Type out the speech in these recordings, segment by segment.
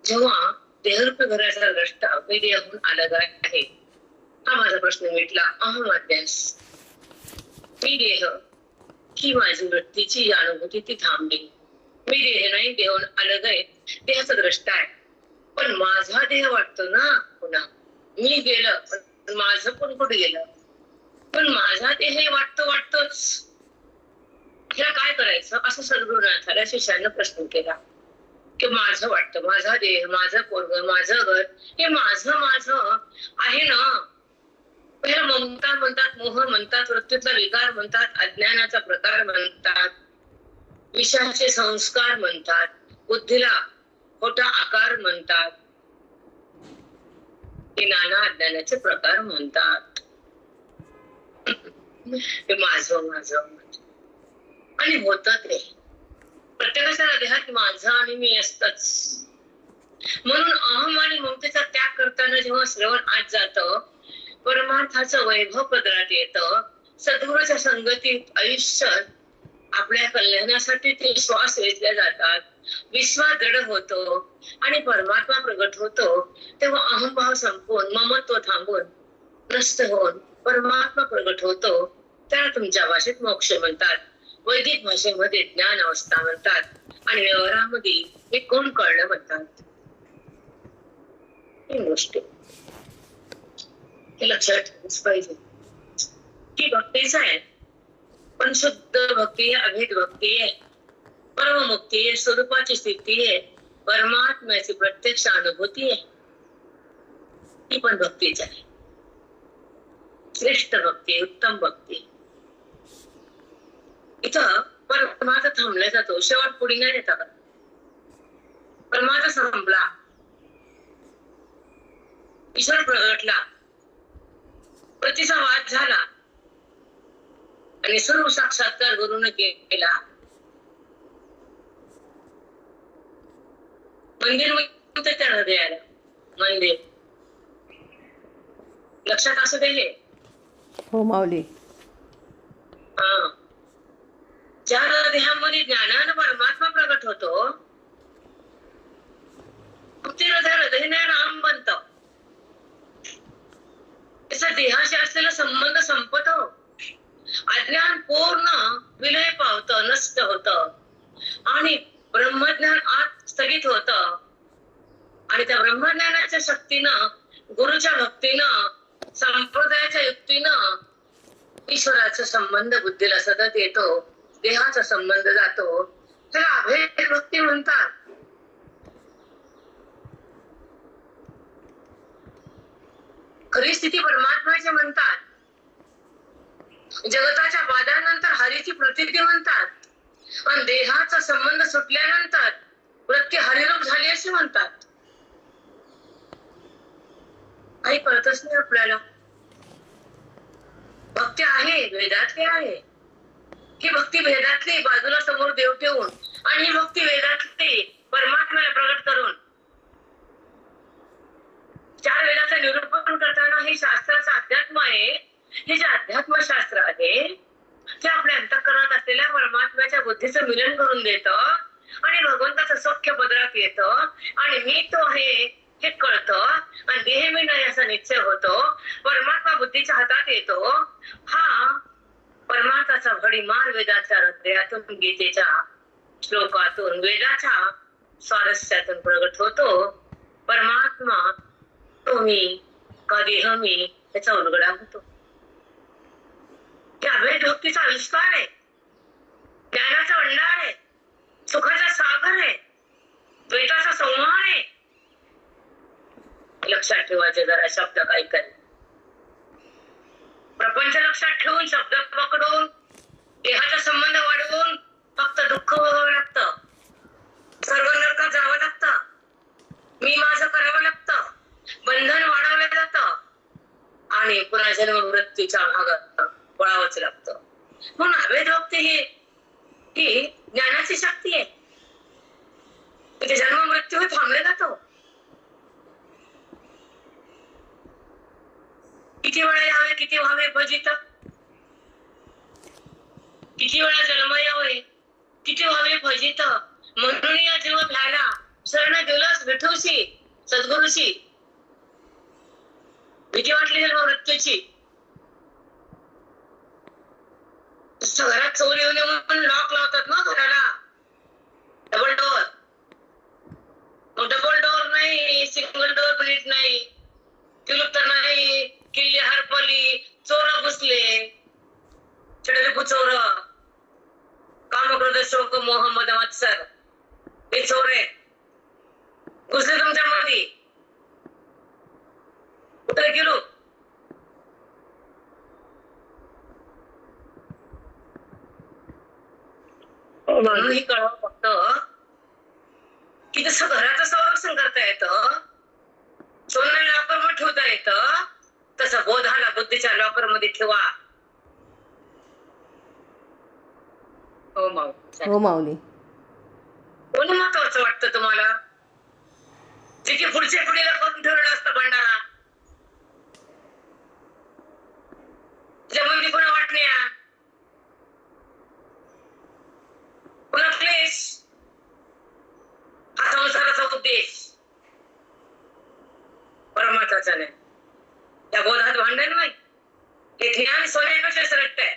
जेव्हा देहरूप घराचा द्रष्टा विदेहून अलग आहे, हा माझा प्रश्न मिटला. अहम अध्यास, मी देह ही माझी वृत्तीची अनुभूती ती थांबली. मी देह नाही, देहून अलग आहे, देहाचा द्रष्टा आहे. पण माझा देह वाटतो ना पुन्हा. मी गेलं पण माझं पण कुठे गेलं? पण माझा देह वाटतोच. ह्याला काय करायचं असं सद्गुरुनाथाला शिष्यानं प्रश्न केला की माझं वाटतं, माझा देह, माझं पोरग, माझं घर, हे माझं आहे ना. ह्याला ममता म्हणतात, मोह म्हणतात, वृत्तीतला विकार म्हणतात, अज्ञानाचा प्रकार म्हणतात, विषयाचे संस्कार म्हणतात, बुद्धीला खोटा आकार म्हणतात, हे नाना अज्ञानाचे प्रकार म्हणतात. हे माझं आणि होत ते प्रत्येकाच्या देहात माझं आणि मी असतच. म्हणून अहम आणि ममतेचा त्याग करताना जेव्हा श्रवण आत जातं, परमार्थाचं वैभव पदरात येतं, सद्गुरूच्या संगतीत आयुष्यात आपल्या कल्याणासाठी ते श्वास वेचल्या जातात, विश्वास दृढ होतो आणि परमात्मा प्रगट होतो, तेव्हा अहमभाव संपून, ममत्व थांबून, नष्ट होऊन परमात्मा प्रगट होतो. त्याला तुमच्या भाषेत मोक्ष म्हणतात, वैदिक भाषेमध्ये ज्ञान अवस्था म्हणतात, आणि व्यवहारामध्ये हे कोण कळलं म्हणतात. ही गोष्ट हे लक्षात ठेवलंच पाहिजे की भक्तीच आहे, पण शुद्ध भक्ती आहे, अभेद भक्ती आहे, परममुक्ती आहे, स्वरूपाची स्थिती आहे, परमात्म्याची प्रत्यक्ष अनुभूती आहे. ही पण भक्तीच आहे, श्रेष्ठ भक्ती, उत्तम भक्ती. इथं परमार्थ थांबला जातो, शेवट पुढे नाही येता का? परमार्थ संपला, ईश्वर प्रगटला, प्रतीचा वाद झाला आणि सर्व साक्षात्कार गुरुने केला. मंदिर म्हणजे त्या हृदयाला मंदिर लक्षात असू दे. हो माऊली. ज्या हृदयामध्ये ज्ञानानं परमात्मा प्रगट होतो, ते हृदय राम बनत. त्याचा देहाशी असलेला संबंध संपतो, अज्ञान पूर्ण विलय पावत, नष्ट होत आणि ब्रह्मज्ञान आत स्थगित होत. आणि त्या ब्रह्मज्ञानाच्या शक्तीनं, गुरुच्या भक्तीनं, संप्रदायाच्या युक्तीनं ईश्वराचा संबंध बुद्धीला सतत येतो, देहाचा संबंध जातो. त्याला अभेद भक्ती म्हणतात. खरी स्थिती परमात्म्याची म्हणतात. जगताच्या वादानंतर हरीची प्रतीती म्हणतात, आणि देहाचा संबंध सुटल्यानंतर वृत्ती हरिरूप झाली अशी म्हणतात. काही कळतच नाही आपल्याला. भक्ती आहे, वेदातली आहे. ही भक्ती वेदातली बाजूला समोर देव ठेवून, आणि ही भक्ती वेदातली परमात्म्याला प्रगट करून, चार वेदाचं निरूपण करताना हे शास्त्राचं अध्यात्म आहे. हे जे अध्यात्मशास्त्र आहे ते आपल्या अंतःकरणात असलेल्या परमात्म्याच्या बुद्धीचं मिलन करून देतं आणि भगवंताचं सौख्य पदरात येतं, आणि मी तो आहे हे कळतं, आणि देह मी नाही असा निश्चय होतो, परमात्मा बुद्धीच्या हातात येतो. हा परमात्माचा भडीमार वेदाच्या हृदयातून, गीतेच्या श्लोकातून, वेदाच्या स्वारस्यातून प्रगट होतो. परमात्मा तो मी का देह मी त्याचा उलगडा होतो. त्या अभेद भक्तीचा विस्तार आहे, ज्ञानाचा भंडार आहे, सुखाचा सागर आहे, द्वैताचा संहार आहे. लक्षात ठेवायचे जरा शब्द काही काही. प्रपंच लक्षात ठेवून, शब्द पकडून, देहाचा संबंध वाढवून फक्त दुःख भोगावं लागतं, सर्व नरकात जावं लागतं, मी माझं करावं लागतं, बंधन वाढवलं जातं, आणि पुन्हा जन्म मृत्यूच्या भागात पळावंच लागतं. म्हणून अभेद भक्ती ही ज्ञानाची शक्ती आहे. तिथे जन्म मृत्यू थांबले जातो. किती वेळा यावे, किती व्हावे भजित, किती वेळा जन्म यावे, किती व्हावे फजित, म्हणून या जीव भ्याला शरण गेलोस विठूशी सद्गुरूशी. भीती वाटली जन्म मृत्यूची. घरात चोरी येऊ नये म्हणून लॉक लावतात ना घराला, डबल डोअर. डबल डोअर नाही, सिंगल डोअर प्लेट नाही, क्लिप नाही, किल्ली हरपली, चोर घुसले, चढले चोर, कामप्रदर्शक मोहम्मद मत्सर हे चोर आहे, घुसले तुमच्या मध्ये. कुठे गेलो म्हणून ही कळव फक्त की जसं घराचं संरक्षण करता येतं, सोन्या लॉकर मध्ये ठेवता येतं, तसं बोधाला बुद्धीच्या लॉकर मध्ये ठेवा. हो हो माऊली. कोणी महत्वाचं वाटतं तुम्हाला? जे की पुढच्या पिढीला करून ठेवलेलं असतं भंडारा, त्याच्यामध्ये कोणा वाटण्या, कोणा क्लेश, हा संसाराचा उद्देश परमार्थाचा नाही. त्या बोधात भांडण नाही. हे ज्ञान सोन्यापेक्षा श्रेष्ठ आहे.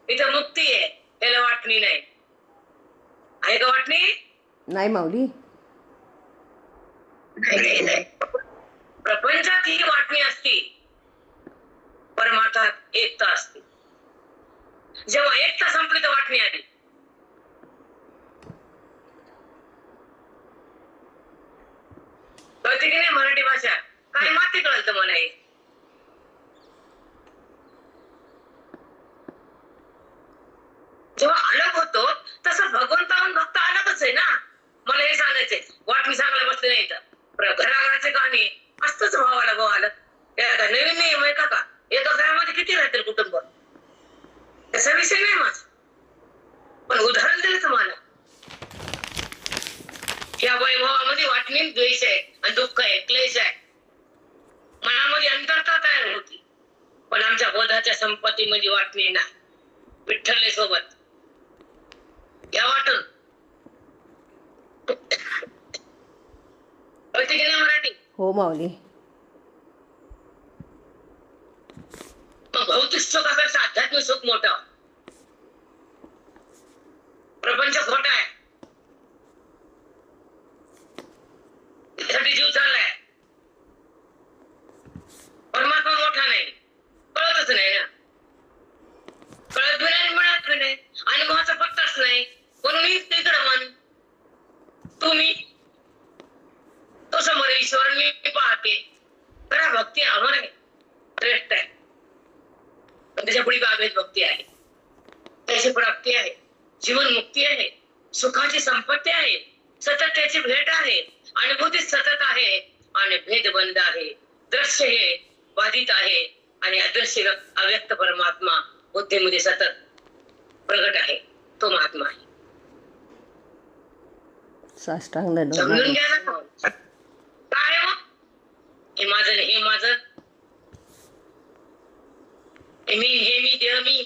इथं मुक्ती आहे, त्याला वाटणी नाही. आहे का वाटणी? नाही माऊली. नाही. प्रपंचात ही वाटणी असते, परमार्थात एकता असते. जेव्हा एकता संपली तर वाटणी आली. कळते की नाही मराठी भाषा? काय माती कळतं मला हे. जेव्हा अलग होतो तसं भगवंताहून भक्त अलगच आहे ना. मला हे सांगायचंय, वाटणी सांगायला बसले नाही तर घराघराचे गाणे असतच भावाला भाव आलं. नवीन नियम आहे का? एका घरामध्ये किती राहतील कुटुंब, त्याचा विषय नाही माझा, पण उदाहरण दिलं तुम्हाला. या वैभवामध्ये वाटणी द्वेष आहे आणि दुःख आहे, क्लेश आहे, मनामध्ये अंतरता तयार होती. पण आमच्या बोधाच्या संपत्तीमध्ये वाटणी नाही. विठ्ठल सोबत या वाटून कळते की नाही मराठी? हो माऊली. मग भौतिक सुखापेक्षा आध्यात्मिक सुख मोठं. प्रपंच खोटा आहे, त्यासाठी जीव चाललाय. परमात्मा मोठा नाही, कळतच नाही ना. कळत बी नाही, मिळत बी नाही, अनुभवाचा पत्ताच नाही. म्हणून इकडं मन तुम्ही तो समोर ईश्वर मी पाहते. खरा भक्ती अमर आहे, श्रेष्ठ आहे. पण त्याच्या पुढे बाबेत भक्ती आहे, त्याची प्राप्ती आहे, जीवन मुक्ती आहे, सुखाची संपत्ती आहे, सतत त्याची भेट आहे, अनुभूती सतत आहे आणि भेद बंद आहे. दृश्य हे बाधित आहे आणि अदृश्य अव्यक्त परमात्मा बुद्धीमध्ये सतत प्रगट आहे. तो महात्मा आहे. साष्टांग समजून घ्या ना. काय मग हे माझं, हे माझं, हे मी देह मी.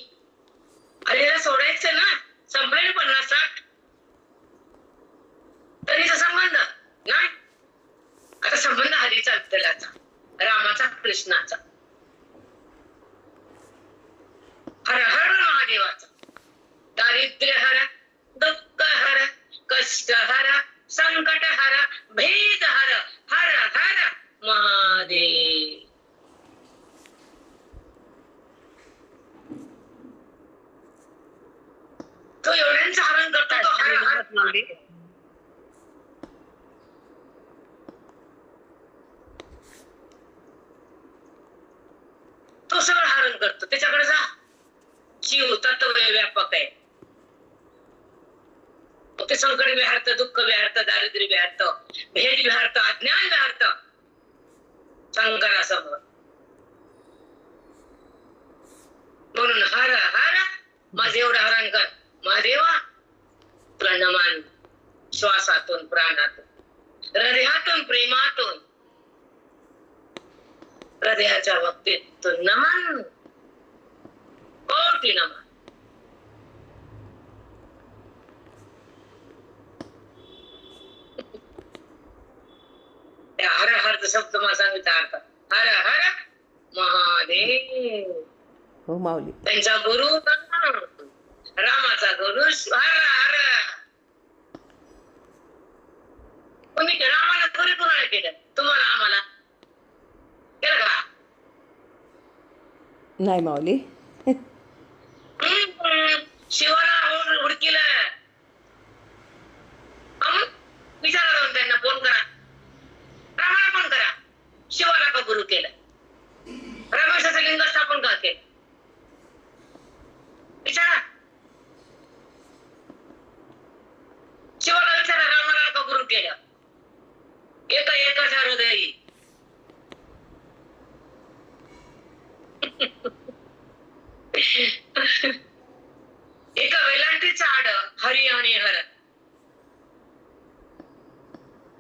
अरे सोडायचं ना. संपले 50-60 तरीचा संबंध नाही. आता संबंध हरीचा विठ्ठलाचा, रामाचा कृष्णाचा, हर हर महादेवाचा. दारिद्र्य हर, दुःख हर, कष्ट हर, संकट हर, भेद हर, हर हर महादेव. तो एवढ्यांचं हरण करतो, तो हर हर महादेव. तो सगळं हरण करतो. त्याच्याकडे जा. जीव तत्व व्यापक आहे. ते संकट विहारत, दुःख विहारत, दारिद्र्य विहारत, भेद विहारत, अज्ञान विहारत शंकरासमोर. म्हणून हर हर माझे एवढं हरण कर महादेवा. तुला नमन. श्वासातून, प्राणातून, हृदयातून, प्रेमातून, हृदयाच्या भक्तीतून नमन, कोटी नमन. शब्द मला सांगितला अर्थ. हर हर महादेव. हो माऊली. त्यांचा गुरु रामाचा गुरु हर हर. तुम्ही रामाला गुरु कोणाला केलं? तुम्हाला आम्हाला केलं का? नाही माऊली. शिवाला हुडकीला विचारा, त्यांना फोन करा, रामाला फोन करा, शिवाला का गुरु केलं? रमेशाचं लिंग स्थापन का केलं? विचारा, शिवाला विचारा, रामाला का गुरु केलं? एकाच्या हृदयी. एका वेलांटीचं आड हरी आणि हर.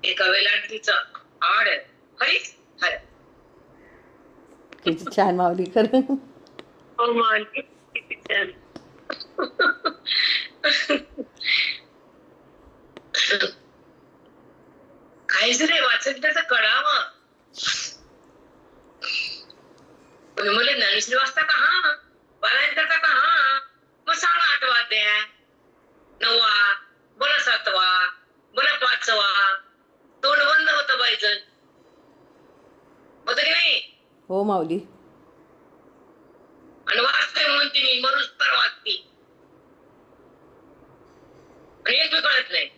एका वेलांटीचं आड हरी हर. किती छान माऊली खरं. हो माऊली, किती छान. काहीच नाही वाचन त्याचं कळावं. मला ज्ञानेश्वरी वाचता का? हा. पारायण करता का? हा. मग सांगा 8वा अध्याय, 9वा, बोला 7वा, बोला 5वा. तोंड बंद होतं बाईचं. होतं की नाही? हो माऊली. आणि वाचते म्हणते मी, मरुस्तर वाचते आणि एक बी कळत नाही.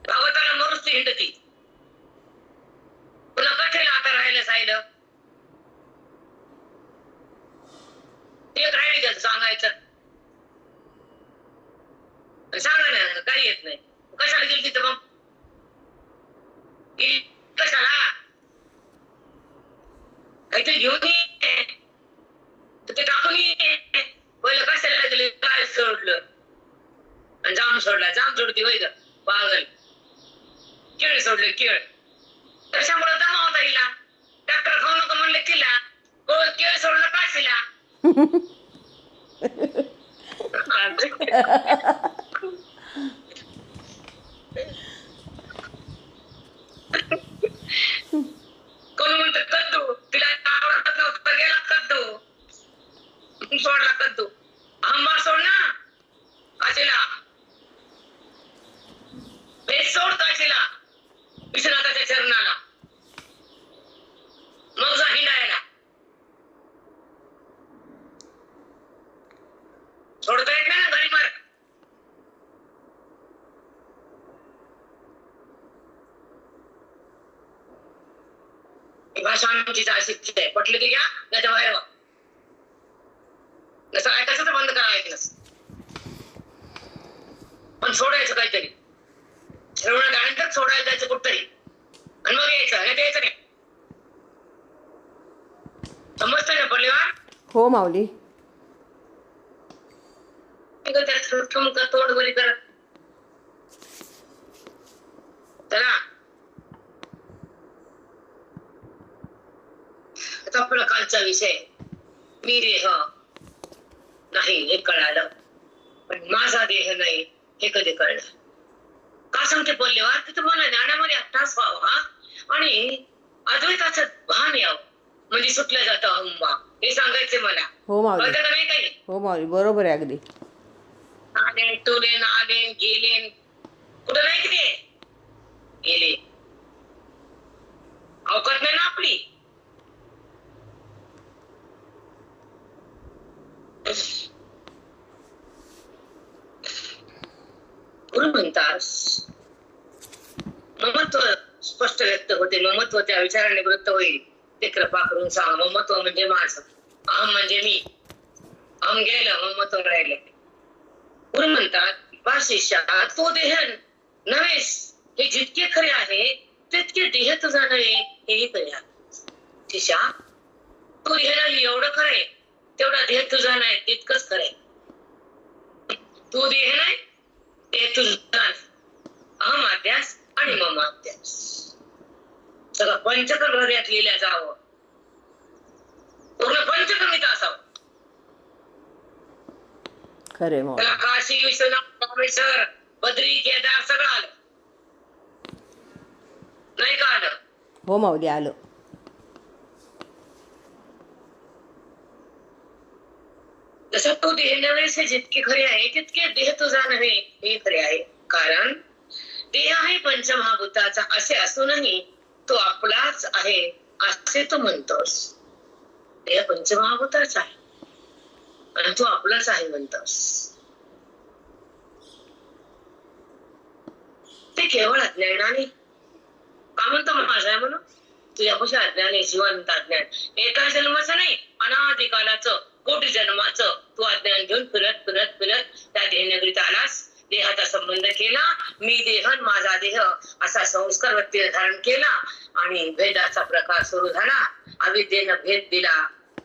भागवताला मरुस्ती हिंडती. पुन्हा कठेला आता राहायला सायलं. एक राहिली त्याचं सांगायचं. सांगा ना, काही येत नाही. कशाला गेली तिथं मग? कशाला? काहीतरी घेऊन ये, ते टाकून ये. पहिलं कशाला गेली? काय सोडलं आणि जाम सोडला. जाम सोडती वय ग पागल. केळ सोडले, केळ. कशामुळे दमा होता हिला? डॉक्टर खाऊ नको म्हणले तिला. केळ सोडलं काशीला. कोण म्हणतं कद्दू, तिला आवडत नव्हतं, गेला कद्दू. सोडला कद्दू. आंबा सोड ना काशीला. बेस सोड काशीला, विश्वनाथाच्या चरणाला. मग जा हिंडायला. सोडता येत नाही ना घरी मार. ही भाषा आमची अशीच आहे. पटलं की घ्या, नाही तर बाहेर व्हा. नसं ऐकायचं तर बंद करा ऐकणं. पण सोडायचं काहीतरी. श्रवण झाल्यानंतर सोडायला जायचं कुठतरी आणि मग यायचं, नाही तर यायचं नाही. समजतंय ना पल्लेवार? हो माऊली. तुमचं तोंड बरी करा. चला आता आपला कालचा विषय मी देह नाही हे कळालं, पण माझा देह नाही हे कधी कळलं? का सांगते पल्लेवार? की तुम्हाला ज्ञानामध्ये अभ्यास व्हावा आणि अद्वैताचं भान यावं, म्हणजे सुटलं जातं अहंभाव. हे सांगायचे मला. हो माऊली. कळतं का नाही काही? हो माऊली, बरोबर आहे अगदी. आले तुले आले गेले, कुठं नाही की ते गेले. अवकात नाही ना आपली. गुरु म्हणतात ममत्व स्पष्ट व्यक्त होते. ममत्व त्या विचाराने वृत्त होईल ते कृपा करून सांगा. ममत्व म्हणजे माझं, अहम म्हणजे मी. अहम गेलं, ममत्व राहिलं. गुरु म्हणतात बा शिष्या, तो देह नव्हेस हे जितके खरे आहे तितके देह तुझा नव्हे हेही खरे आहे. शिष्या, तो देह नाही एवढं खरंय, तेवढा देह तुझा नाही तितकंच खरंय. तू देह नाही, देह तुझा. अहम अध्यास आणि मम अध्यास सगळं पंचकर्म हृदयात लिहिल्या जावं. पूर्ण पंचकर्मित असावं. खरे माऊली. त्याला काशी विश्वनाथ रामेश्वर बद्री केदार सगळं आलं, नाही का आलं? हो माऊली आलं. जसं तू देह नव्हेस हे जितके खरे आहे तितके देह तुझा नव्हे हे खरे आहे. कारण देह आहे पंचमहाभूताचा असे असूनही तो आपलाच आहे असे तू म्हणतोस. देह पंचमहाभूताचा आहे आणि तू आपलाच आहे म्हणतोस. ते केवळ अज्ञानाने का म्हणतो माझा आहे म्हणून? तुझ्यापाशी अज्ञान आहे, जिवंत अज्ञान. एका जन्माचं नाही, अनादिकालाचं कोटी जन्माचं तू अज्ञान घेऊन फिरत फिरत फिरत त्या देहनगरीत आलास. देहाचा संबंध केला, मी देह माझा देह असा संस्कार वृत्तीने धारण केला आणि भेदाचा प्रकार सुरू झाला. अविद्येनं भेद दिला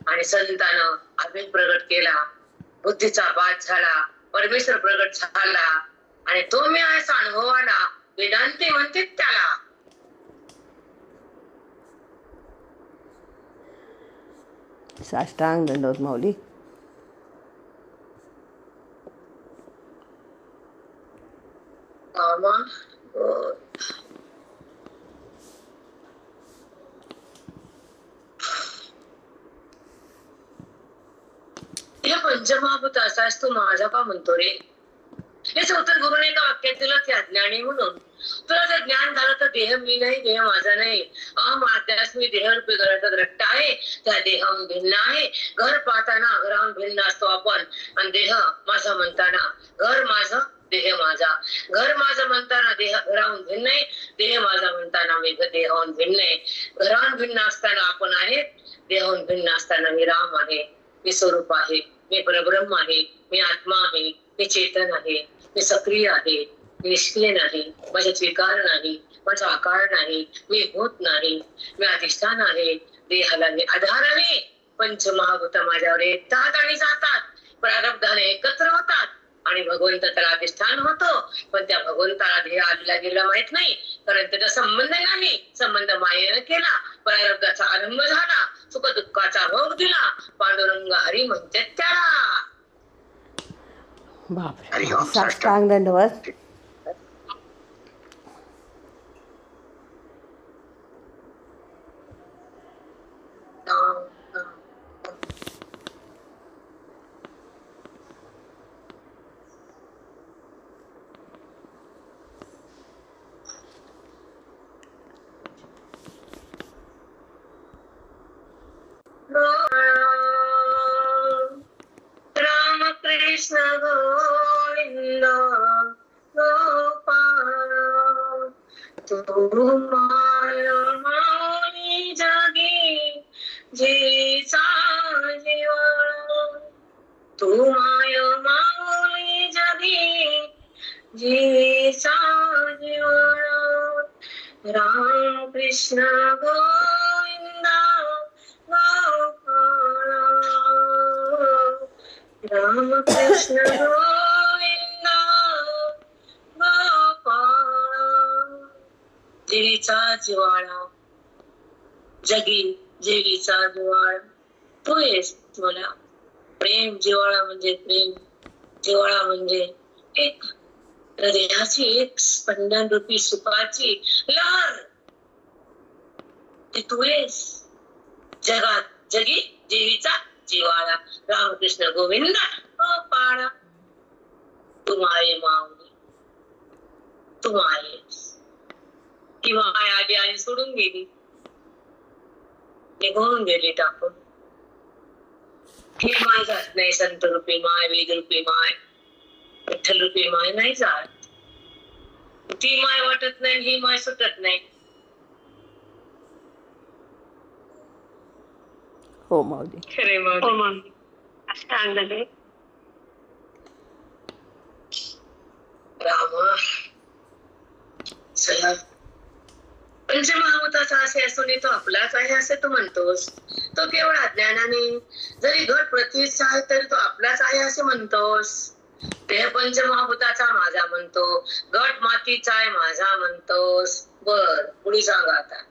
आणि संतानं अभेद प्रगट केला. बुद्धीचा बाद झाला, परमेश्वर प्रगट झाला आणि तो मी असा अनुभव आला. वेदांती म्हणते त्याला. साष्टांग दंडवत माऊली. हे पंचमहाभूत असाच तू माझा का म्हणतो रे? याचं उत्तर गुरुने एका वाक्यात दिलं की अज्ञानी म्हणून. तुला जर ज्ञान झालं तर देह मी नाही, देह माझा नाही. अहम आध्यात्मिक देहरूपी घराचा द्रष्टा आहे, त्या देहाहून भिन्न आहे. घर पाहताना घराहून भिन्न असतो आपण आणि देह माझा म्हणताना घर माझं देह माझा. घर माझं म्हणताना देह घराहून भिन्न आहे, देह माझा म्हणताना मी देहाहून भिन्न आहे. घराहून भिन्न असताना आपण आहे, देहाहून भिन्न असताना मी राम आहे, मी स्वरूप आहे, मी परब्रह्म आहे, मी आत्मा आहे, मी चेतन आहे, मी सक्रिय आहे, मी निष्क्रिय नाही, माझ्यात विकार नाही, माझा आकार नाही, मी होत नाही, मी अधिष्ठान आहे, देहाला मी आधार आहे. पंचमहाभूत माझ्यावर येतात आणि जातात, प्रारब्धाने एकत्र होतात आणि भगवंत त्याला अधिष्ठान होतो. पण त्या भगवंताला देह आलेला गेला माहित नाही, कारण त्याचा संबंध नाही. संबंध मायेने केला, प्रारब्धाचा आरंभ झाला, सुख दुःखाचा भोग दिला. पांडुरंग हरी म्हणते त्याला. बापरे. साष्टांग दंडवत. राम कृष्ण गोविंद गोपाळ, तू माय माऊली जगी जीचा जीवन. तू माय माऊली जगी जीचा जीवन. राम कृष्ण गोविंद गोपाळ, राम कृष्ण गोविंद गोपाळ. देवीचा जिवाळा, जगी देवीचा जिवाळा तू आहेस मला. प्रेम जिवाळा म्हणजे प्रेम, जिवाळा म्हणजे एक हृदयाची एक स्पंदन रूपी सुखाची लहर, ते तू आहेस. जगात जगी देवीचा जिवाळा, रामकृष्ण गोविंद गोपाळ. तू माये माऊली, तू मायेस. ती माय आली आणि सोडून गेली, निघून गेली टाकून. ही माय जात नाही. संत रूपी माय, वेद रूपी माय, विठ्ठल रूपी माय नाही जात. ती माय वाटत नाही, ही माय सुटत नाही. हो माऊली. खरे माऊली. सांगले रामा. चला, पंचमहाभूताचा असे असून तो आपलाच आहे असे तू म्हणतोस. तो केवळ अज्ञानाने. जरी घट पृथ्वीचा आहे तरी तो आपलाच आहे असे म्हणतोस. देह पंचमहाभूताचा माझा म्हणतो, घट मातीचा आहे माझा म्हणतोस. बर, पुढे सांगा आता.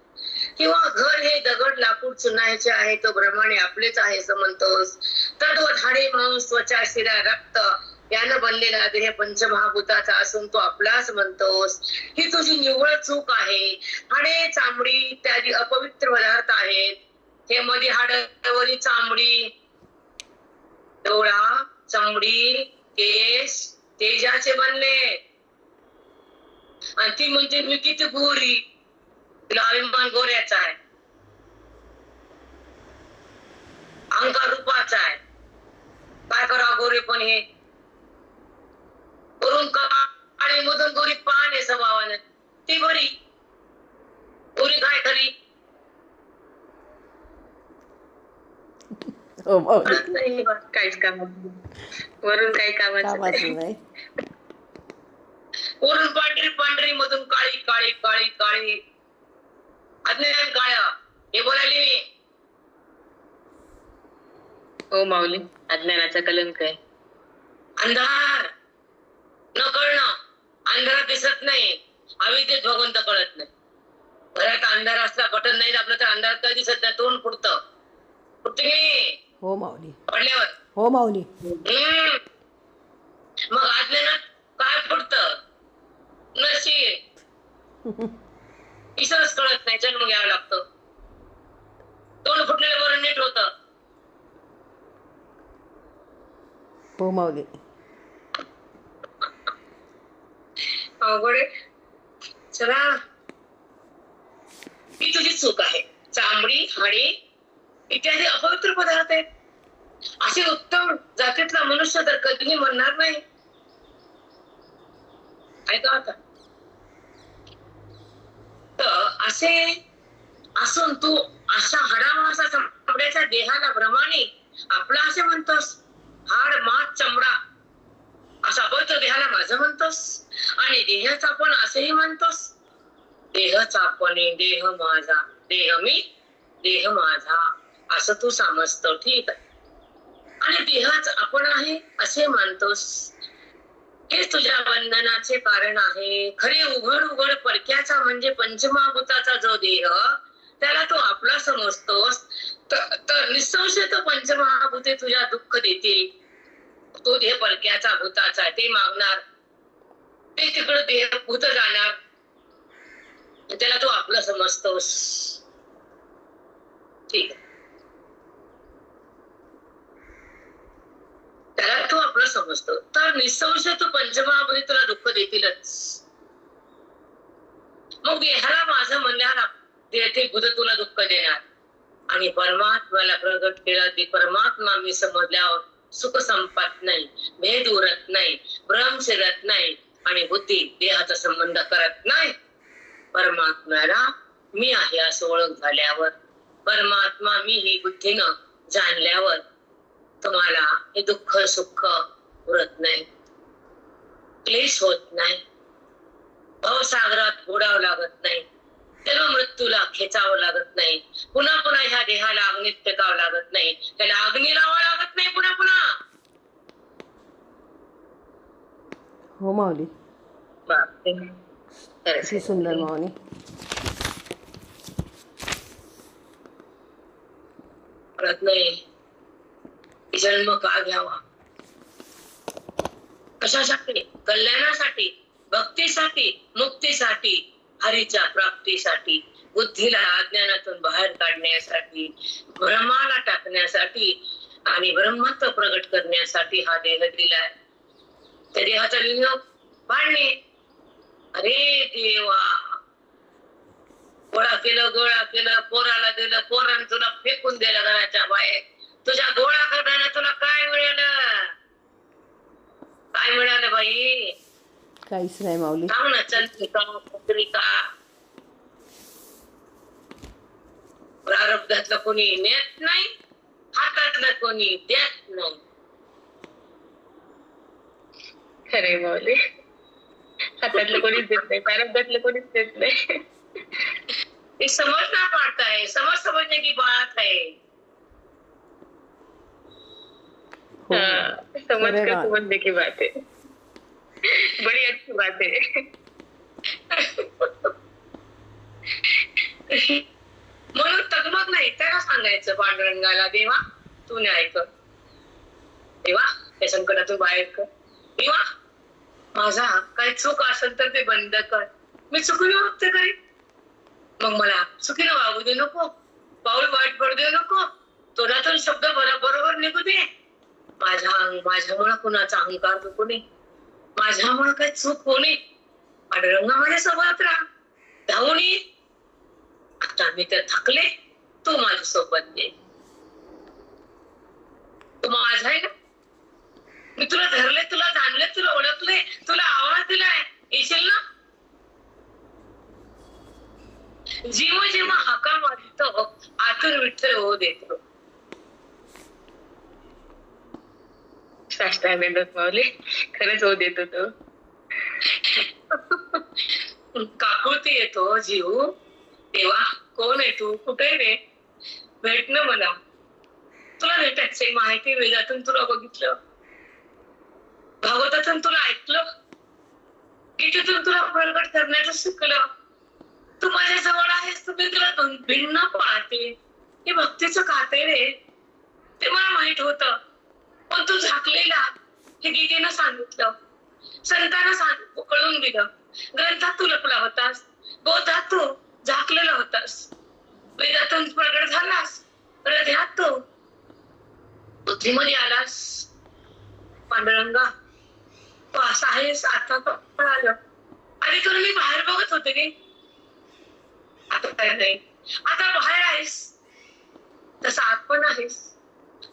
किंवा घर हे दगड लाकूड चुनायचे आहे, तो ब्रह्माने आपलेच आहे असं म्हणतोस. तत्व हाडे मांस त्वचा शिरा रक्त यानं बनलेला देह पंचमहाभूताचा असून तो आपलाच म्हणतोस. ही तुझी निव्वळ चूक आहे. हाडे, चामडी इत्यादी अपवित्र पदार्थ आहेत. हे मध्ये हाडावरी चामडी, डोळा, चमडी, केस तेजाचे बनले. आणि ती म्हणजे मी किती गोरी, तुला अभिमान गोऱ्याचा आहे, अहंकार रूपाचा आहे. काय करा गोरे पण हे करून काळी मधून गोरी पान आहे स्वभावानं. ती गोरी गोरी काय खरी हो माऊली. नाही बा, काहीच कामाचं वरून काही कामाचं कामाचं नाही. वरून पांढरी पांढरी मधून काळी काळी काळी काळी अज्ञान काळ्या हे बोलायले मी. हो माऊली, अज्ञानाचा कलंक आहे. अंधार न कळणं, अंधारात दिसत नाही, अविद्येत भगवंत कळत नाही. घरात अंधार असला बटन नाही आपलं तर अंधारात काय दिसत नाही, तोंड फुटतं. फुटते हो माऊली. पडल्यावर. हो माऊली. मग अज्ञानात काय फुटतं? नशीब. इसरच कळत नाही, जन्म घ्यावं लागतं. तोंड फुटलेलं बरं नीट होतं. हो माऊली. अवघड आहे. चला, ही तुझी चूक आहे. चामडी, हाडे इत्यादी अपवित्र पदार्थ आहेत. असे उत्तम जातीतला मनुष्य तर कधीही म्हणणार नाही. ऐका आता. तर असे असून तू अशा हाडामासा चामड्याच्या देहाला भ्रमाने आपला असे म्हणतोस. हाड, मास, चमडा असा अपवित्र देहाला माझं म्हणतोस. आणि देहाचा पण असेही म्हणतोस. देहचा पण, देह माझा, देह मी, देह माझा असं तू समजतो. ठीक आहे. आणि देहाच आपण आहे असे मानतोस. हे तुझ्या बंधनाचे कारण आहे. खरे उघड उघड परक्याचा म्हणजे पंचमहाभूताचा जो देह त्याला तू आपला समजतोस. तर निसंशय तो पंचमहाभूते तुझ्या दुःख देतील. तो देह परक्याचा भूताचा ते मागणार, ते तिकडे देह भूत जाणार, त्याला तू आपलं समजतोस. ठीक आहे. त्याला तू आपलं समजतो. तर निसंशय तू पंचमहाभूते तुला दुःख देतीलच. मग देहाला माझं म्हणल्यावर ते भूत तुला दुःख देणार. आणि परमात्म्याला प्रगट केला ते परमात्मा मी समजल्यावर सुख संपत नाही, भेद उरत नाही, भ्रम शिरत नाही आणि बुद्धी देहाचा संबंध करत नाही. परमात्म्याला मी आहे असं ओळख झाल्यावर, परमात्मा मी ही बुद्धीनं जाणल्यावर तुम्हाला हे दुःख सुख उरत नाही, क्लेश होत नाही, भवसागरात बुडावं लागत नाही, जन्म मृत्यूला खेचावं लागत नाही, पुन्हा पुन्हा ह्या देहाला अग्नीत फेकावं लागत नाही, त्याला अग्नी लावावं लागत नाही पुन्हा पुन्हा. हो माऊली. किती सुंदर माऊली. कळत नाही जन्म का घ्यावा, कशासाठी? कल्याणासाठी, भक्तीसाठी, मुक्तीसाठी, हरीच्या प्राप्तीसाठी, बुद्धीला अज्ञानातून बाहेर काढण्यासाठी, ब्रह्माला टाकण्यासाठी आणि ब्रह्मत्व प्रगट करण्यासाठी हा देह दिलाय. त्या देहाचा विनियोग पाडणे. अरे देवा, गोळा केलं, पोराला दिलं, पोराने तुला फेकून दिलं घराच्या बाहेर. तुझ्या गोळा करण्याला तुला काय मिळालं? काय मिळालं बाई? काहीच नाही माऊली. सांग ना. चंद्रिका प्रारब्धातलं कोणी नेत नाही, हातातलं कोणी देत नाही. खरे माऊली, हातातलं कोणीच देत नाही, प्रारब्धातलं कोणीच देत नाही. ये समझना पड़ता है, समझने की बात है. समझ कर समझने की बात है. बड़ी अच्छी बात है. म्हणून तगमग नाही, त्याला सांगायचं पांडुरंगाला, देवा तू न्याय कर, देवा त्या संकटातून बाहेर कर. किंवा माझा काही चूक असेल तर ते बंद कर, मी चुकीने वागते काही, मग मला चुकीने वागू दे नको, पाऊल वाईट पडू दे नको, तोंडातून शब्द बरोबर निघू दे. माझ्यामुळे कुणाचा अहंकार दुखू नये, माझ्यामुळे काही चूक होऊ नये. पांडुरंगा माझ्या सोबत राहा, धावून ये. आता मी तर थकले, तू माझ्या सोबत ये. तू माझा आहे ना, मी तुला धरले, तुला जाणले, तुला ओळखले, तुला आवाज दिलाय, येशील ना. जीव जेव्हा हाका मारतो आतून विठ्ठल हो देतो. साष्टांग माऊली, खरंच हो देतो तो. काकुळती येतो जीव, तेव्हा कोण आहे तू, कुठे रे, भेट ना मला. तुला भेटायचंय, माहिती वेदातून तुला बघितलं, भागवतातून तुला ऐकलं, गीतेतून तुला प्रगट करण्याचं शिकलं. तू माझ्या जवळ आहेस, तुम्ही तुला भिन्न पाहते, हे भक्तीचं खाते रे, ते मला माहित होतं. पण तू झाकलेला, हे गीतेनं सांगितलं, संतांना कळून दिलं. ग्रंथात तू लपला होतास, बोधात तू झाकलेला होतास, वेदातून प्रगट झालास, हृदयात तू बुद्धीमध्ये आलास. पांडुरंगा, तू असा आहेस आता कळालं. आणि तुला मी बाहेर बघत होते की आता काय नाही, आता बाहेर आहेस तसा आत पण आहेस.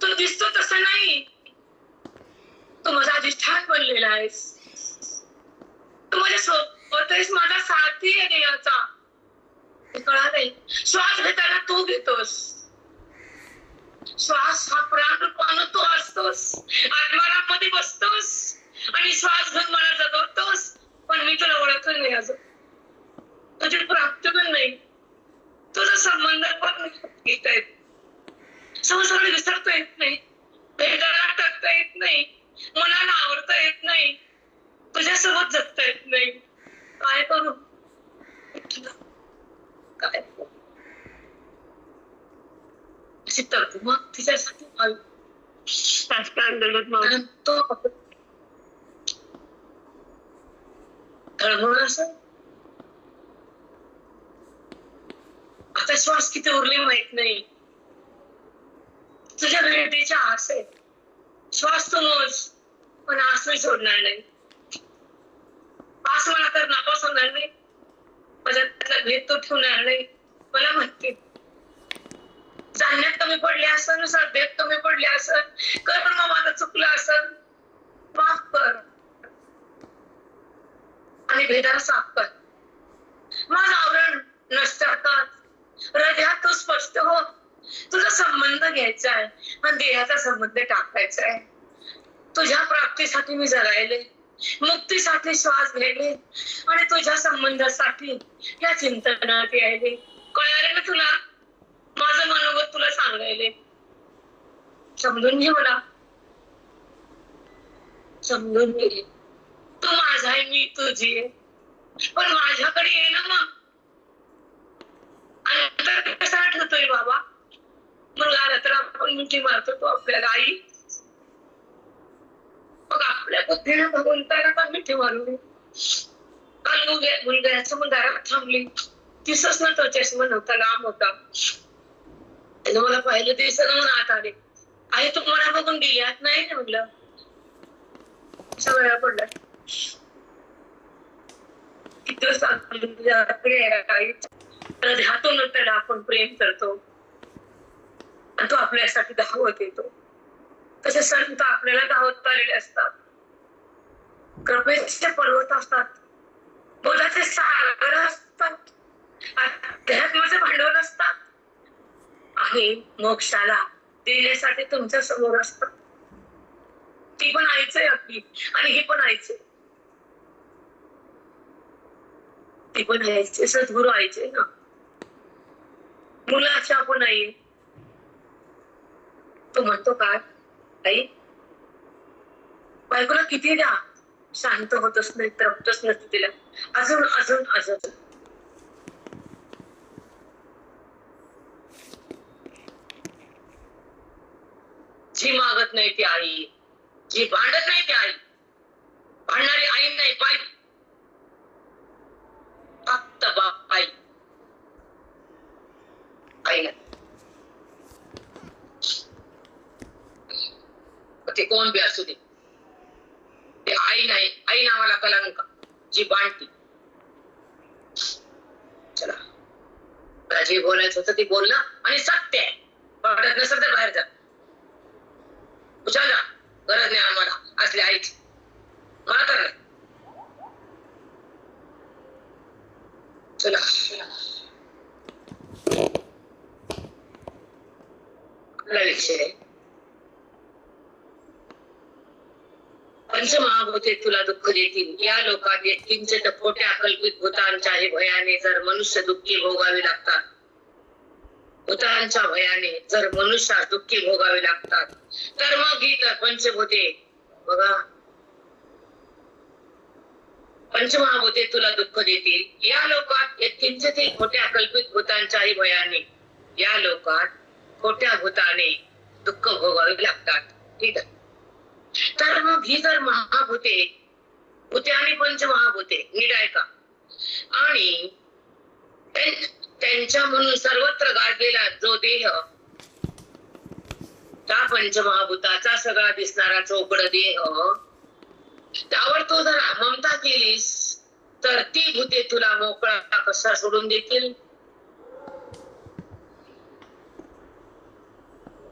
तू दिसतो तसं नाही, तू माझा अधिष्ठान बनलेला आहेस, तू माझ्या सोबत आहेस, माझा साथी आहे देवाचा. कळालंय, श्वास घेताना तू घेतोस, श्वास हा प्राण रूपानं तू असतोस, आत्मारामध्ये बसतोस आणि श्वास घेऊन मला जगवतोस. पण मी तुला ओळखलं नाही अजून, तुझी प्राप्ती पण नाही, तुझा संबंध पण घेता येत, संसार विसरता येत नाही, भेटायला टाकता येत नाही, मनाला आवडता येत नाही, तुझ्यासोबत जगता येत नाही. काय करू, काय अशी तरतू मग तिच्यासाठी तो तळमळ असं. आता श्वास किती उरले माहित नाही, तुझ्या भेटीच्या आस आहे. श्वास तू मोज, पण आस मी सोडणार नाही. आस मला तर नापास होणार नाही, माझ्यातला भेद तो ठेवणार नाही. मला माहिती जाणण्यात कमी पडले असन, श्रद्धेत कमी पडले असन, कर्म माझं चुकलं असन, माफ कर आणि भेदाला साफ कर. माझं आवरण नसतात, हृदयात तू स्पष्ट हो. तुझा संबंध घ्यायचा आहे आणि देहाचा संबंध टाकायचा आहे. तुझ्या प्राप्तीसाठी मी जगायले, मुक्तीसाठी श्वास घ्यायले आणि तुझ्या संबंधासाठी या चिंतनात यायले. कळाले ना तुला, माझं मनोगत तुला सांगायले. समजून घे मला, समजून घे. तू माझा आहे, मी तुझी आहे, पण माझ्याकडे ये ना मग. अंतर कसा आठवतोय बाबा, मुलगा तर आपण मिठी मारतो तो आपल्याला, आई मग आपल्या बुद्धीने भगवंताला का मिठी मारली. काल मुलग्याच्या मग दारात थांबली, दिसच ना तो चष्मा नव्हता, लांब होता. त्यानं मला पाहिलं, दिसत म्हणून आत आले. आई तुम्हाला बघून गेली आत नाही ना, म्हटलं सगळ्या पडला. किती ध्यातून त्याला आपण प्रेम करतो आणि तो आपल्यासाठी धावत येतो. तसे संत आपल्याला धावत आलेले असतात, कृपेचे पर्वत असतात, बोधाचे सागर असतात, अध्यात्माचे भांडवल असतात आणि मोक्षाला देण्यासाठी तुमच्या समोर असतात. ती पण आईच आहे आपली आणि हे पण आईच आहे, ती पण आईचे, सद्गुरु आईचे ना. मुलाची आपण आई, तो म्हणतो काय, आई बायकोला किती द्या, शांत होतच नाही, तृप्तच नसते तिला, अजून अजून अजून. जी मागत नाही ती आई, जी भांडत नाही ती आई, भांडणारी आई नाही, बाई. फक्त बाई. आई नाही. ते कोण बी असू दे, ते आई नाही. आई नावाला कलंक, जी बांधती. चला, मला जे बोलायचं होतं ते बोललं आणि सत्य आहे. पटत नसेल तर बाहेर जा. उचल, गरज नाही आम्हाला असली आईची. मला तर नाही. चला, आपला विषय पंचमहाभूते तुला दुःख देतील. या लोकात किंचित खोट्या कल्पित भूतांच्याही भयाने जर मनुष्य दुःखी भोगावे लागतात, भूतांच्या भयाने जर मनुष्यास दुःखी भोगावे लागतात, तर मग ही तर पंचभूते बघा, पंचमहाभूते तुला दुःख देतील. या लोकात किंचित खोट्या कल्पित भूतांच्याही भयाने, या लोकात खोट्या भूताने दुःख भोगावे लागतात. ठीक आहे. तर मग ही जर महाभूते, भूते आणि पंचमहाभूते नीट ऐका, आणि त्यांच्या म्हणून सर्वत्र गाडलेला जो देह, त्या पंचमहाभूताचा सगळा दिसणारा चोपड देह, त्यावर तू जर ममता केलीस तर ती भूते तुला मोकळा कसा सोडून देतील?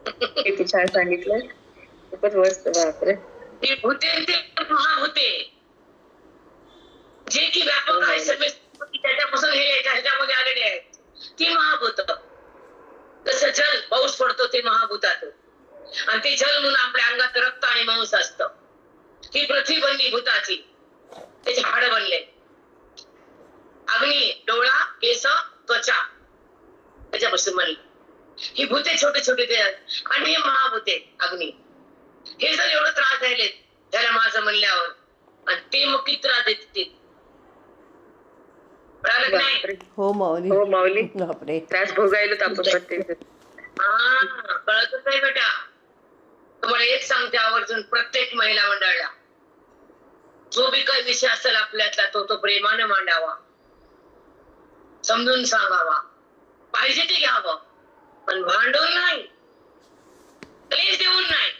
किती छान सांगितलं. खूपच मस्त. बापरे. ती भूते ते महाभूते जे की व्यापक आहे, सगळे त्याच्यापासून हे ह्याच्यामध्ये आलेले आहेत, ती महाभूत. जसं जल, पाऊस पडतो ते महाभूतातून, आणि ते जल म्हणून आपल्या अंगात रक्त आणि मांस असतं. ही पृथ्वी बनली भूताची, त्याचे हाड बनले. अग्नी, डोळा, केस, त्वचा त्याच्यापासून बनली. ही भूते छोटे छोटे ते आहेत, आणि हे महाभूते अग्नी. हे जर एवढं त्रास द्यायले त्याला माझं म्हणल्यावर, आणि ते मग किती त्रास देतील? नाही? हो माऊली. हो माऊली. बापरे. त्रास भोगायला आपण प्रत्येक. हा, कळतच नाही बेटा. तुम्हाला एक सांगते आवर्जून, प्रत्येक महिला मंडळाला जो बी काही विषय असेल आपल्यातला तो प्रेमाने मांडावा, समजून सांगावा, पाहिजे ते घ्यावं, पण भांडून नाही, क्लेश देऊन नाही,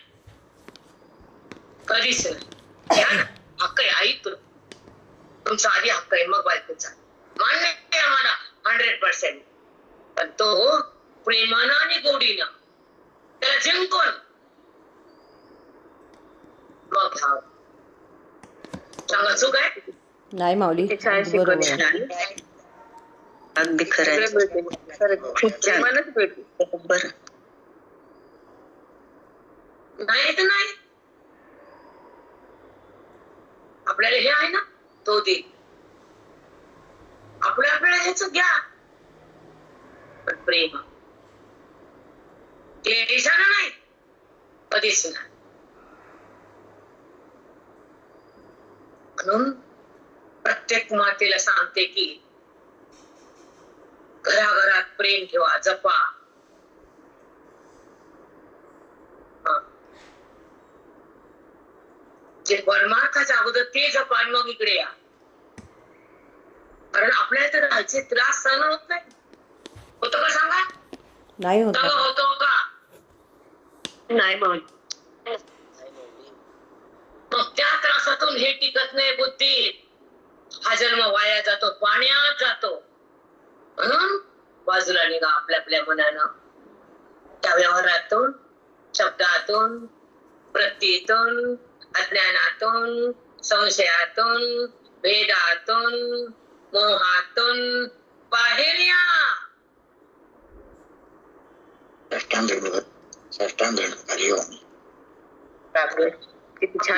कधीच नाही. घ्या ना, हक्क आहे. आई तुमचा आधी हक्क आहे, मग बायकोचा. मान्य आहे आम्हाला 100%, पण तो प्रेमानं आणि गोडीनं त्याला जिंकून मग घ्यावं. सांगा, चूक आहे? नाही माऊली, छान बरोबर शिकवण. आहे. अगदी खरं आहे. खूप छान. मलाच भेटू. बरं. नाही तर नाही. आपल्याला हे आहे ना, तो दे. आपल्याला ह्याच घ्या, पण प्रेम क्लेशानं नाही, कधीच नाही. म्हणून प्रत्येक मातेला सांगते की घराघरात प्रेम ठेवा, जपा. जे परमार्थाच्या अगोदर ते जपा, आणि मग इकडे या. कारण आपल्याला तर राहायचे त्रास सहन होत नाही. होतं का सांगा? नाही होत. होतो का? नाही माऊली. मग त्या त्रासातून हे टिकत नाही बुद्धी. हा जन्म वाया जातो, पाण्यात जातो. म्हणून बाजूला निघा आपल्या आपल्या मनानं. त्या व्यवहारातून, शब्दातून, वृत्तीतून, अज्ञानातून, संशयातून, भेदातून, मोहातून बाहेर या. किती छान.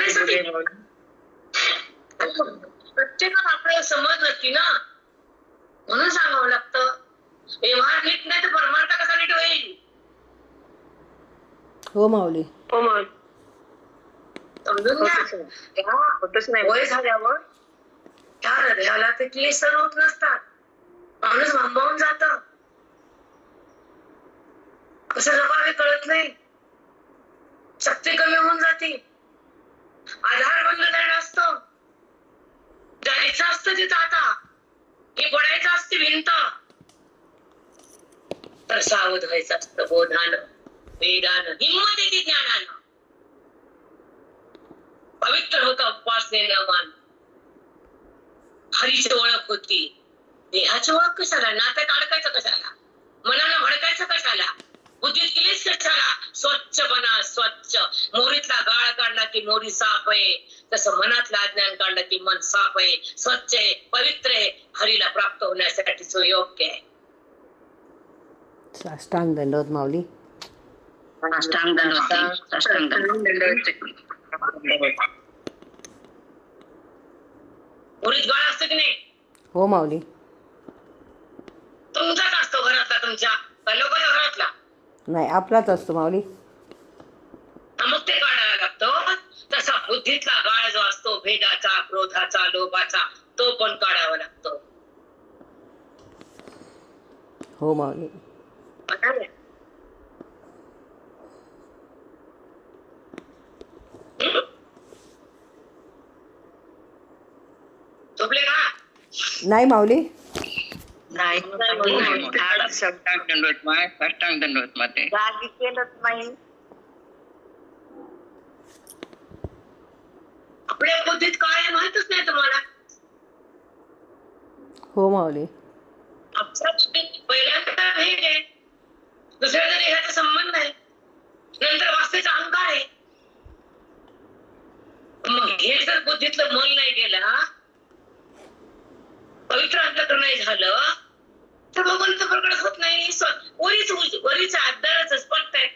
प्रत्येकाला आपल्याला समज नसती ना, म्हणून सांगावं लागतं. व्यवहार नीट नाही तर परमार्थ कसा नीट होईल? हो माऊली. हो माऊली. समजून घ्या. होतच नाही. वय झाल्यावर त्या हृदयाला ते क्लेश सहन होत नसतात. माणूस भांबावून जात, कसं जगावे कळत नाही, शक्ती कमी होऊन जाते, आधार बंद झाला असतो. जायचं असतं तिथं आता की पडायचं असते भिंत, तर सावध व्हायचं असतं बोधानं, वेदानं, हिंमत येते ज्ञानानं. पवित्र होता उपासनेनं मन, हरीची ओळख होती. देहाची ओळख कशाला, नात्यात अडकायचं कशाला, मनानं भडकायचं कशाला, बुद्धीत केलीच कशाला. स्वच्छ बना स्वच्छ. मोरीतला गाळ काढला की मोरी साफ आहे, तसं मनातलं अज्ञान काढलं की मन साफ आहे, स्वच्छ आहे, पवित्र आहे, हरीला प्राप्त होण्यासाठी सुयोग्य आहे. साष्टांग दंडवत माऊली. साष्टांग दंडवत. साष्टांग दंडवत. मोरीत गाळ असतं की नाही? हो माऊली. तुमचाच असतो घरातला, तुमच्या का लोकांच्या घरातला? नाही, आपलाच असतो माऊली. मग ते काढायला लागतो. तसा बुद्धीतला गाळ जो असतो, भेदाचा, क्रोधाचा, लोभाचा, तो पण काढावा लागतो. हो माऊली. झोपले का? नाही माऊली. नाही. साष्टांग दंडवत माय, साष्टांग दंडवत मध्ये जागी केलंच नाही. आपल्या बुद्धीत काय आहे माहितच नाही तुम्हाला. हो माऊली. आपल्या बुद्धीत पहिल्यांदा भेद आहे, दुसऱ्या देहाचा संबंध आहे, नंतर वास्तविक अहंकार आहे. मग हे जर बुद्धीतलं मन नाही गेला, पवित्र अंतःकरण नाही झालं, तर भगवंत प्रकट होत नाही. वरीचा आधारच स्पष्ट आहे.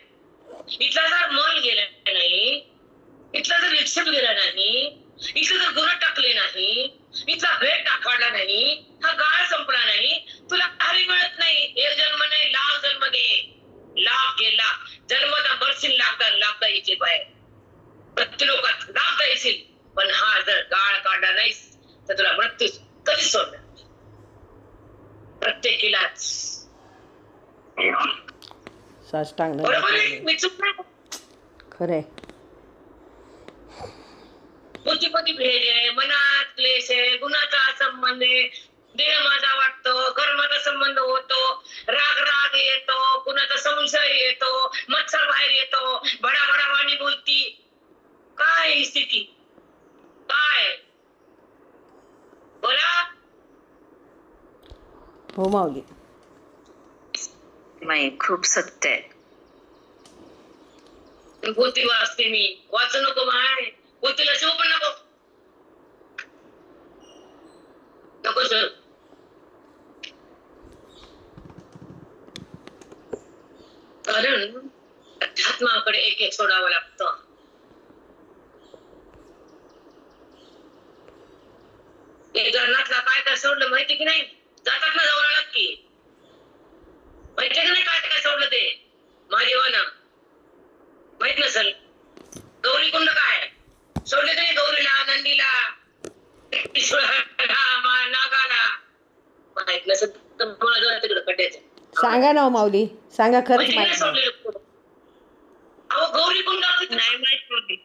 इथला जर मन गेला नाही, इथला जर विक्षेप गेला नाही, इथलं जर गुण टाकले नाही, इथला भेद टाकला नाही, हा गाळ संपला नाही, तुला हरी मिळत नाही. एक जन्म नाही, लाख जन्म घे, लाख गेला जन्मदा मरशील, लागता यायचे बाहेर प्रत्येक लोकात लागता येशील. पण हा जर गाळ काढला नाहीस तर तुला मृत्यू कधी सोडणार? प्रत्येकीलाच. साष्टांग बरोबर आहे, दंडवत. मी चूक नाही. खरंय. बुद्धीमध्ये भेद आहे, मनात क्लेश आहे, गुणाचा संबंध आहे, देह माझा वाटतो, कर्माचा संबंध होतो, राग येतो, कुणाचा संशय येतो, मत्सर बाहेर येतो, बडा वाणी बोलती. काय ही स्थिती? काय बोला? हो माऊली. नाही, खूप सत्य आहे. पोथी वाचते मी, वाचू नको माय, पोथीला शिव पण नको. नको सर. कारण अध्यात्माकडे एक एक सोडावं लागतं. केदारनाथला काय काय सोडलं माहिती की नाही? जातात ना जाऊन आलात की, माहिती की नाही काय काय सोडलं ते महादेवानं? माहित नसेल. गौरी कुंड काय सोडले तरी, गौरीला, नंदीला, नागाला. माहित नसेल तर मला जरा तिकडे कड्याचं सांगा ना हो माऊली, सांगा. खरंच माहिती नाही माहिती नाही. सोडलेलं. अहो गौरी कुंड नाही माहित होती.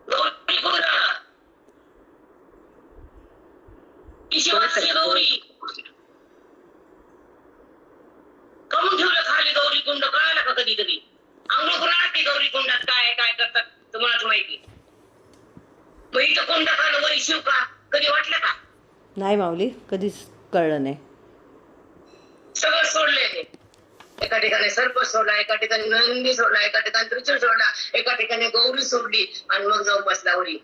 गौरी कुंड शिवाची गौरी कमून ठेवलं खाली. गौरी कुंड कळाला का कधी कधी? अंघोळ करा की गौरी कुंडात काय काय करतात तुम्हालाच माहिती. मग इथं कुंड खाणं वरी शिव का? कधी वाटलं का? नाही माऊली, कधीच कळलं नाही. सगळं सोडले. एका ठिकाणी सर्प सोडला, एका ठिकाणी नंदी सोडला, एका ठिकाणी त्रिशूळ सोडला, एका ठिकाणी गौरी सोडली आणि मग जाऊन बसला वरी.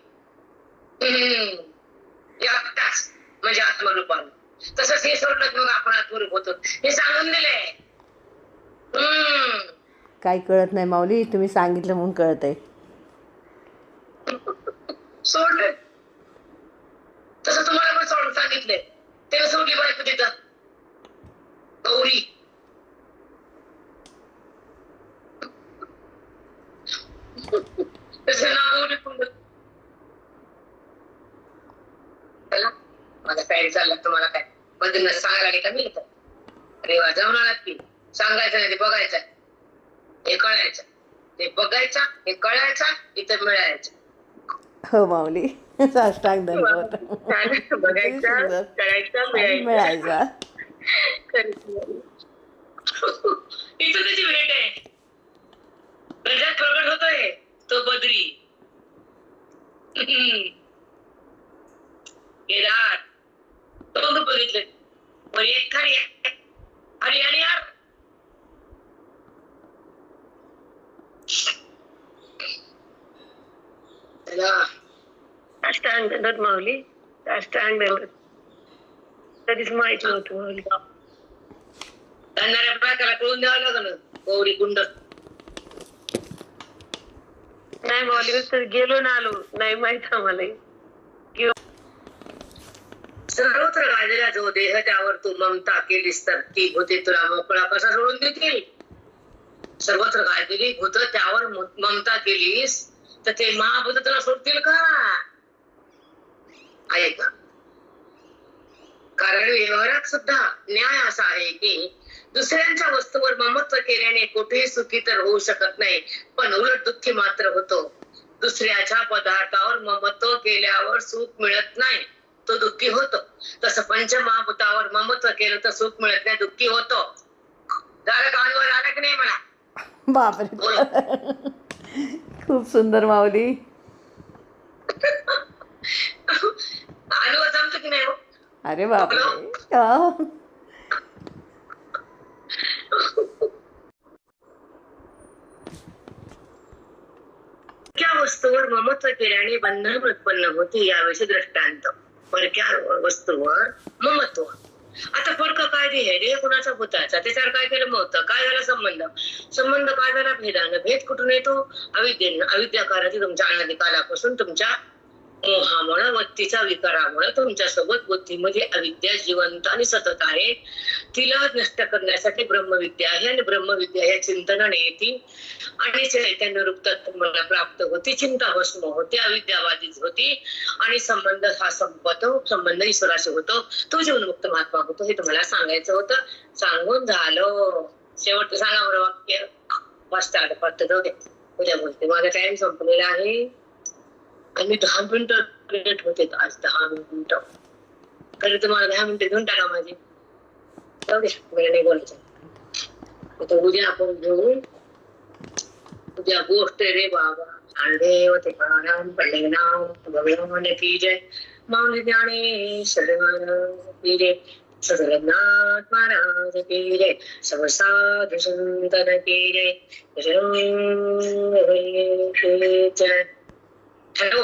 एकटाच म्हणजे आत्मरूपान. तसंच हे सोडलं मग आपण आत्मरूप होतो, हे सांगून दिले. काही कळत नाही माऊली, तुम्ही सांगितलं म्हणून कळतंय. सोडले तसं तुम्हाला पण सोडून सांगितले. ते सोडली बायको तिथं गौरी. तसं ना गौरी कुंड. माझा काय चालला तुम्हाला काय बदल सांगायला लागेल का मी इथं? अरे वा, जाऊन आलात की. सांगायचं नाही, ते बघायचं, हे कळायचं. ते बघायचं, हे कळायचं, इथं मिळायचं. हो माऊली. साष्टांग दंडवत. छान बघायचा, सुंदर. करायचा, आणि मिळायचा. मिळायचा. इथं त्याची भेट आहे. प्रजात प्रगट होतोय तो बद्री. केदार तोंड बघितले. वर एक हरी आणि यार साष्टांग दंडवत माऊली. साष्टांग दंडवत. कधीच माहित नव्हतं माऊली. जाणाऱ्या बायकाला कळून द्यावं लागलं गौरी कुंड. नाही माऊली, नुसतं गेलो ना आलो, नाही माहित आम्हाला. सर्वत्र गाजला जो देह त्यावर तू ममता केलीस तर ती भूते तुला मोकळा कसा सोडून देतील. सर्वत्र गाजलेली भूत त्यावर ममता केलीस तर ते महाभूत तुला सोडतील का? आहे का? कारण व्यवहारात सुद्धा न्याय असा आहे की दुसऱ्यांच्या वस्तूवर ममत्व केल्याने कुठेही सुखी तर होऊ शकत नाही, पण उलट दुःखी मात्र होतो. दुसऱ्याच्या पदार्थावर ममत्व केल्यावर सुख मिळत नाही, तो दुःखी होतो. तसं पंचमहाभूतावर ममत्व केलं तर सुख मिळत नाही, दुःखी होतो. झालं का? अनुभव आला की नाही मला? बापरे. खूप सुंदर माऊली. अनुभव जमतो की नाही? अरे बापरे. हा. परक्या वस्तूवर ममत्व केल्याने बंधन उत्पन्न होते याविषयी दृष्टांत. परक्या वस्तूवर ममत्व. आता फरक काय देह कुणाचा भूताचा, त्याच्यावर काय केलं मत, काय झाला संबंध, संबंध काय झाला भेदानं. भेद कुठून येतो? अविद्येनं. अविद्या काळाची तुमच्या अनादी कालापासून तुमच्या मोहामुळे वत्तीच्या विकारामुळे तुमच्यासोबत बुद्धीमध्ये अविद्या जिवंत आणि सतत आहे. तिला नष्ट करण्यासाठी ब्रह्मविद्या आहे आणि ब्रह्मविद्या या चिंतनाने येते आणि चैतन्य रूपात तुम्हाला प्राप्त होती. चिंता भस्म होते, अविद्यावादीच होती आणि संबंध हा संपतो, संबंध ईश्वराशी होतो, तो जीवनमुक्त महात्मा होतो. हे तुम्हाला सांगायचं होतं. सांगून झालं. शेवटचं सांगा बरं वाक्य. वाचता जाऊ दे, उद्या बोलते. माझा टाइम संपलेला आहे आणि 10 मिनिटं लेट होते आज. 10 मिनिटं तरी तुम्हाला 10 मिनिटं घेऊन टाका माझी. जाऊ दे, मला नाही बोलायचं. आता उद्या आपण घेऊ. उद्या गोष्ट रे बाबा. देव ते प्राणाम पडले नाव भगवान की जय. माऊली ज्ञानेश्वर की जय. सद्गुरुनाथ महाराज की जय. सर्व साधु संतन की जय. जय. हॅलो.